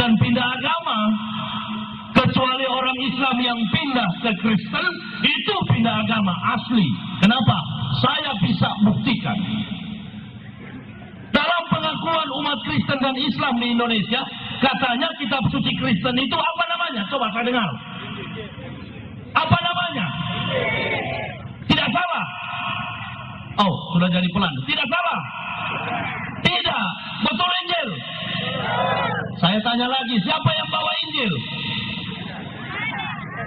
bukan pindah agama. Kecuali orang Islam yang pindah ke Kristen, itu pindah agama asli. Kenapa? Saya bisa buktikan. Dalam pengakuan umat Kristen dan Islam di Indonesia, katanya kitab suci Kristen itu apa namanya? Coba saya dengar. Apa namanya? Tidak salah. Oh, sudah jadi pelan. Tidak salah. Tidak. Betul Injil. Saya tanya lagi, siapa yang bawa Injil?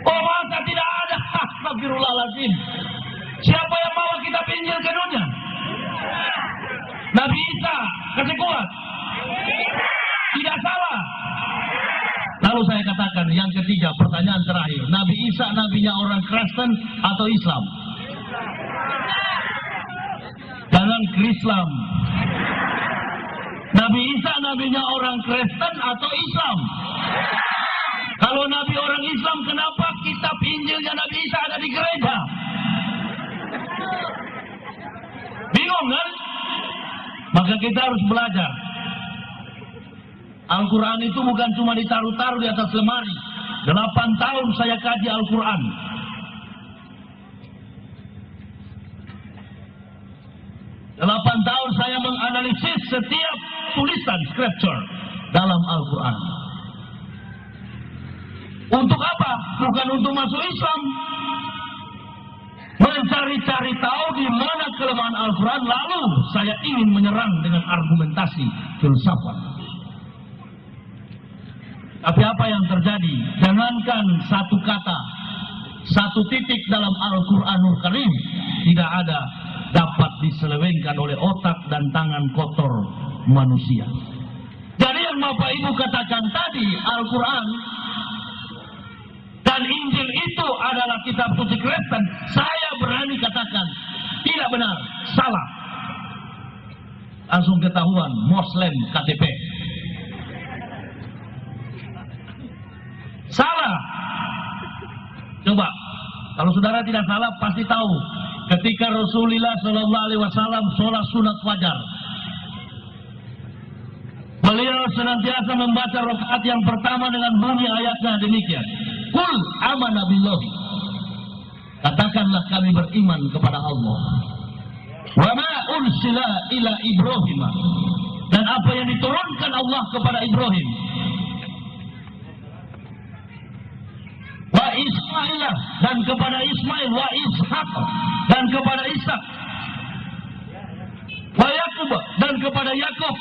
Oh, masa tidak ada? Astagfirullahaladzim. Siapa yang bawa kitab Injil ke dunia? Nabi Isa. Kasih kuat. Tidak salah. Lalu saya katakan yang ketiga, pertanyaan terakhir. Nabi Isa nabinya orang Kristen atau Islam? Jangan Islam. Nabi Isa nabinya orang Kristen atau Islam? Kalau Nabi orang Islam, kenapa kitab Injilnya Nabi Isa ada di gereja? Bingung kan? Maka kita harus belajar. Al-Quran itu bukan cuma ditaruh-taruh di atas lemari. 8 tahun saya kaji Al-Quran. Delapan tahun saya menganalisis setiap tulisan scripture dalam Al-Quran. Untuk apa? Bukan untuk masuk Islam. Mencari-cari tahu di mana kelemahan Al-Quran, lalu saya ingin menyerang dengan argumentasi filsafat. Tapi apa yang terjadi? Jangankan satu kata, satu titik dalam Al-Quranul Karim tidak ada dapat diselewengkan oleh otak dan tangan kotor manusia. Jadi yang Bapak Ibu katakan tadi, Al-Quran dan Injil itu adalah kitab suci Kristen, saya berani katakan tidak benar, salah. Langsung ketahuan, Muslim KTP. Salah. Coba, kalau saudara tidak salah pasti tahu ketika Rasulullah SAW sholat sunat fajar, beliau senantiasa membaca rakaat yang pertama dengan bunyi ayatnya demikian. Qul amana billahi. Katakanlah kami beriman kepada Allah. Wa ma ursila ila Ibrahim. Dan apa yang diturunkan Allah kepada Ibrahim. Wa Ismail, dan kepada Ismail, wa Ishaq, dan kepada Ishak, wa Yakub, dan kepada Yakub,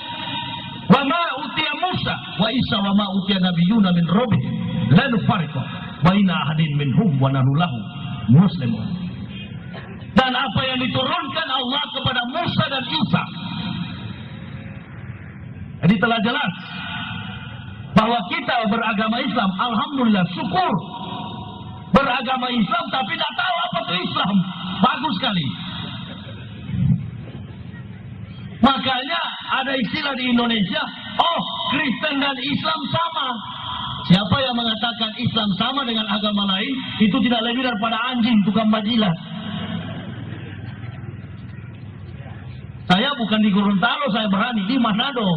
wa ma utiya Musa, wa Isa, wa ma utiya nabiyuna min rabbihim, la nufarriqu baina ahadin minhum wa nahnu lahu muslimun. Dan apa yang diturunkan Allah kepada Musa dan Isa. Jadi telah jelas bahwa kita beragama Islam, alhamdulillah, syukur. Beragama Islam tapi tidak tahu apa itu Islam. Bagus sekali. Makanya ada istilah di Indonesia, oh, Kristen dan Islam sama. Siapa yang mengatakan Islam sama dengan agama lain, itu tidak lebih daripada anjing tukang bajilat. Saya bukan di Gorontalo, saya berani di Manado.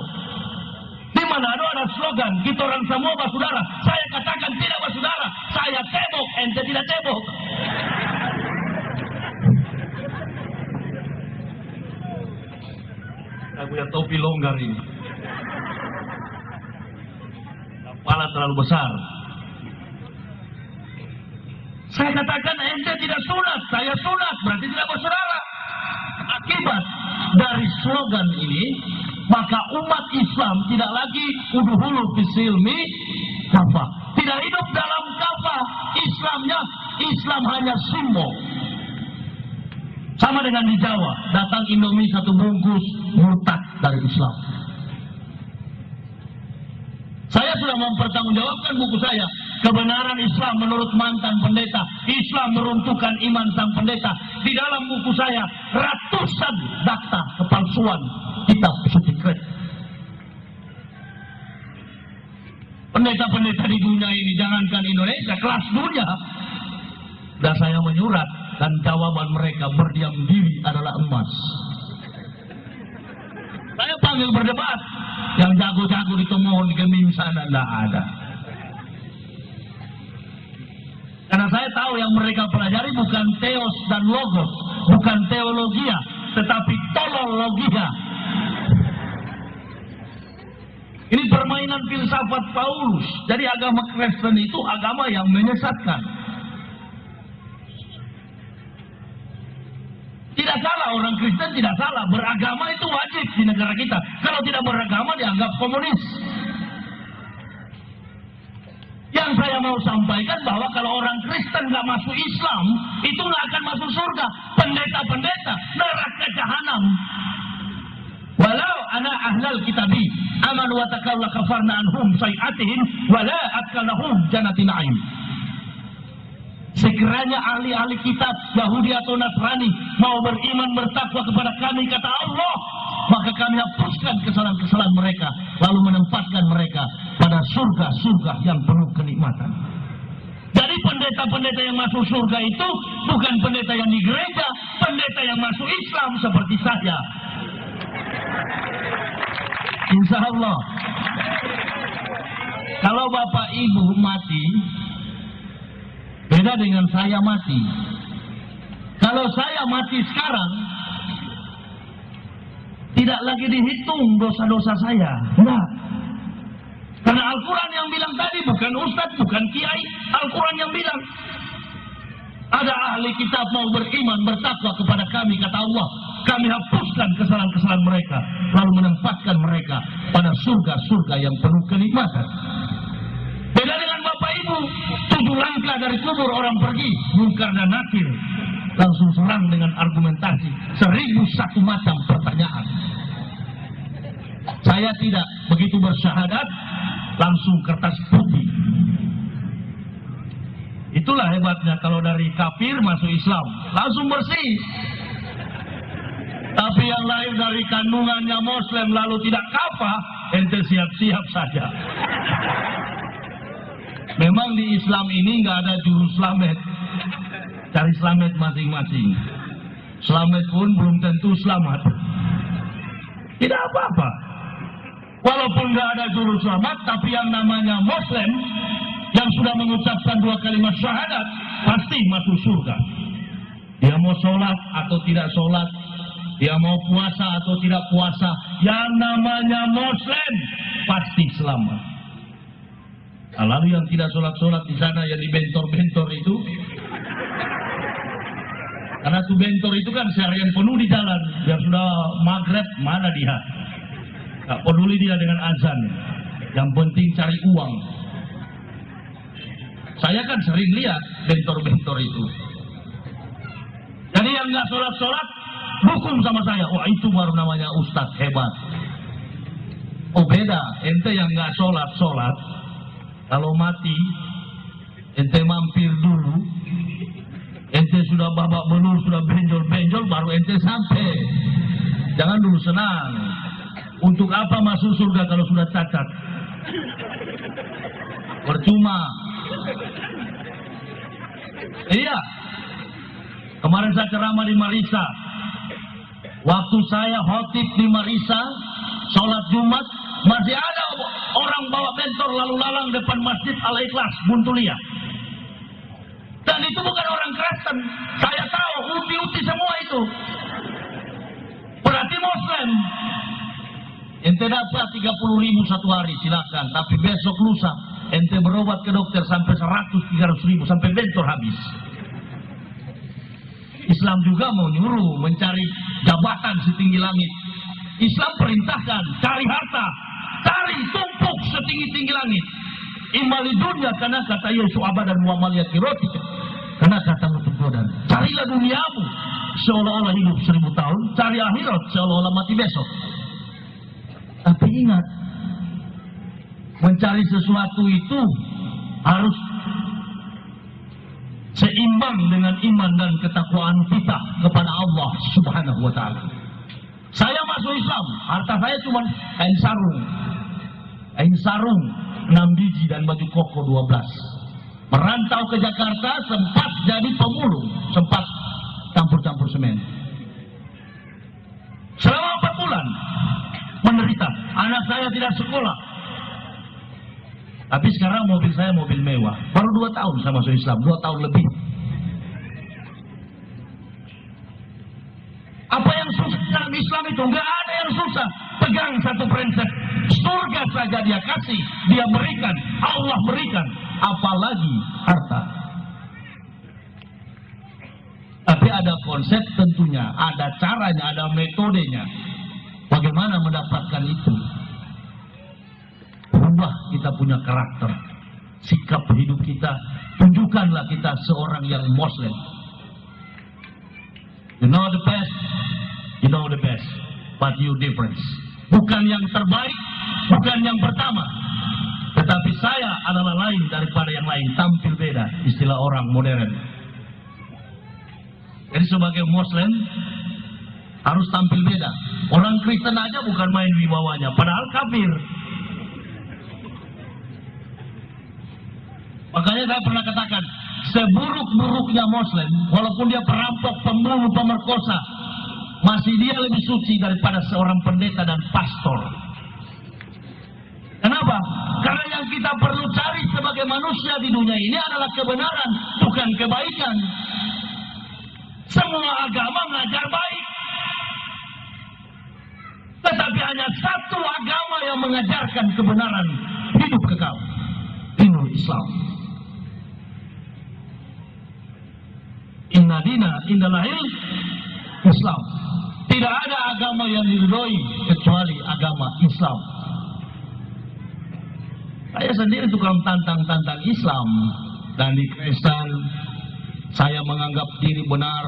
Di Manado ada slogan, kita orang semua bersaudara. Saya katakan tidak bersaudara. Saya tembok, ente tidak tembok. Saya punya topi longgar ini. Kepala terlalu besar. Saya katakan ente tidak sunat, saya sunat, berarti tidak bersaudara. Akibat dari slogan ini, maka umat Islam tidak lagi udhulu fisilmi kafah. Tidak hidup dalam kafah Islamnya. Islam hanya simbol. Sama dengan di Jawa, datang Indomie satu bungkus, murtad dari Islam. Saya sudah mempertanggungjawabkan buku saya, Kebenaran Islam menurut mantan pendeta, Islam meruntuhkan iman sang pendeta. Di dalam buku saya ratusan data kepalsuan kitab suci Kristen. Pendeta-pendeta di dunia ini, jangankan Indonesia, kelas dunia, dan saya menyurat, dan jawaban mereka berdiam diri adalah emas. Saya panggil berdebat. yang jago-jago ditemukan geming sana, tidak ada. Karena saya tahu yang mereka pelajari bukan teos dan logos, bukan teologia, tetapi tolologia. Ini permainan filsafat Paulus. Jadi agama Kristen itu agama yang menyesatkan. Tidak salah, orang Kristen tidak salah. Beragama itu wajib di negara kita. Kalau tidak beragama dianggap komunis. Yang saya mau sampaikan bahwa kalau orang Kristen nggak masuk Islam, itu nggak akan masuk surga. Pendeta-pendeta neraka jahanam. Walau ana ahlal kitabi aman wa takalla kafarna anhum sayiatihim wala atkalahum jannati na'im. Sekiranya ahli-ahli kitab Yahudi atau Nasrani mau beriman bertakwa kepada kami, kata Allah, maka kami hapuskan kesalahan-kesalahan mereka, lalu menempatkan mereka pada surga-surga yang penuh kenikmatan. Jadi pendeta-pendeta yang masuk surga itu bukan pendeta yang di gereja, pendeta yang masuk Islam seperti saya. Insya Allah. Kalau bapak ibu mati, beda dengan saya mati. Kalau saya mati sekarang, tidak lagi dihitung dosa-dosa saya. Enggak. Karena Al-Quran yang bilang tadi, bukan ustadz, bukan kiai. Al-Quran yang bilang. Ada ahli kitab mau beriman, bertakwa kepada kami, kata Allah. Kami hapuskan kesalahan-kesalahan mereka, lalu menempatkan mereka pada surga-surga yang penuh kenikmatan. Beda dengan bapak ibu, 7 langkah dari kubur orang pergi, Munkar dan Nakir langsung serang dengan argumentasi 1001 macam pertanyaan. Saya tidak, begitu bersyahadat langsung kertas putih. Itulah hebatnya kalau dari kafir masuk Islam langsung bersih. Tapi yang lahir dari kandungannya Muslim lalu tidak kafah, ente siap-siap saja. Memang di Islam ini nggak ada juru selamat. Cari selamat masing-masing. Selamat pun belum tentu selamat. Tidak apa-apa. Walaupun nggak ada juru selamat, tapi yang namanya Muslim yang sudah mengucapkan 2 kalimat syahadat pasti masuk surga. Dia mau sholat atau tidak sholat, dia mau puasa atau tidak puasa, yang namanya Muslim pasti selamat. Lalu yang tidak sholat-sholat di sana yang dibentor-bentor itu, karena tuh bentor itu kan seharian penuh di jalan, dia sudah maghrib mana dia, gak peduli dia dengan azan, yang penting cari uang. Saya kan sering lihat bentor-bentor itu. Jadi yang nggak sholat-sholat hukum sama saya, wah itu baru namanya ustadz hebat. Oh beda, ente yang nggak sholat-sholat, kalau mati ente mampir dulu, ente sudah babak belur, sudah benjol-benjol, baru ente sampai. Jangan dulu senang. Untuk apa masuk surga kalau sudah cacat? Percuma. Iya. Kemarin saya ceramah di Marisa. Waktu saya khotib di Marisa, sholat Jumat, masih ada orang bawa bentor lalu lalang depan Masjid Al-Ikhlas, Buntulia. Dan itu bukan orang Kristen. Saya tahu, uti-uti semua itu. Berarti Muslim. Ente dapat 30.000 satu hari, silakan. Tapi besok lusa, ente berobat ke dokter sampai 100-300.000, sampai bentor habis. Islam juga mau nyuruh mencari jabatan setinggi langit. Islam perintahkan cari harta, cari tumpuk setinggi-tinggi langit. Imali dunia karena kata Yesus abadan wa maliyati roti. Karena kata mutukodan, carilah duniamu seolah-olah hidup 1000 tahun, cari akhirat seolah-olah mati besok. Tapi ingat, mencari sesuatu itu harus seimbang dengan iman dan ketakwaan kita kepada Allah Subhanahu wa ta'ala. Saya masuk Islam, harta saya cuma kain sarung 6 biji dan baju koko 12. Merantau ke Jakarta, sempat jadi pemulung, sempat campur-campur semen. Selama 4 bulan menderita. anak saya tidak sekolah. Tapi sekarang mobil saya mobil mewah. Baru 2 tahun saya masuk Islam, 2 tahun lebih. Apa yang susah dalam Islam itu? Nggak ada yang susah. Pegang satu prinsip. Surga saja dia kasih, dia berikan, Allah berikan. Apalagi harta. Tapi ada konsep tentunya, ada caranya, ada metodenya. Bagaimana mendapatkan itu? Ubah kita punya karakter, sikap hidup kita. Tunjukkanlah kita seorang yang Muslim. You know the best, you know the best, but you difference. Bukan yang terbaik, bukan yang pertama, tetapi saya adalah lain daripada yang lain, tampil beda, istilah orang modern. Jadi sebagai Muslim harus tampil beda. Orang Kristen aja bukan main wibawanya, padahal kafir. Makanya saya pernah katakan, seburuk-buruknya Muslim, walaupun dia perampok, pembunuh, pemerkosa, masih dia lebih suci daripada seorang pendeta dan pastor. Kenapa? Karena yang kita perlu cari sebagai manusia di dunia ini adalah kebenaran, bukan kebaikan. Semua agama mengajar baik, tetapi hanya satu agama yang mengajarkan kebenaran, hidup kekal, dinul Islam. Inna dina indallahil Islam. Tidak ada agama yang diridhoi kecuali agama Islam. Saya sendiri tukang tantang-tantang Islam, dan di Kristen saya menganggap diri benar.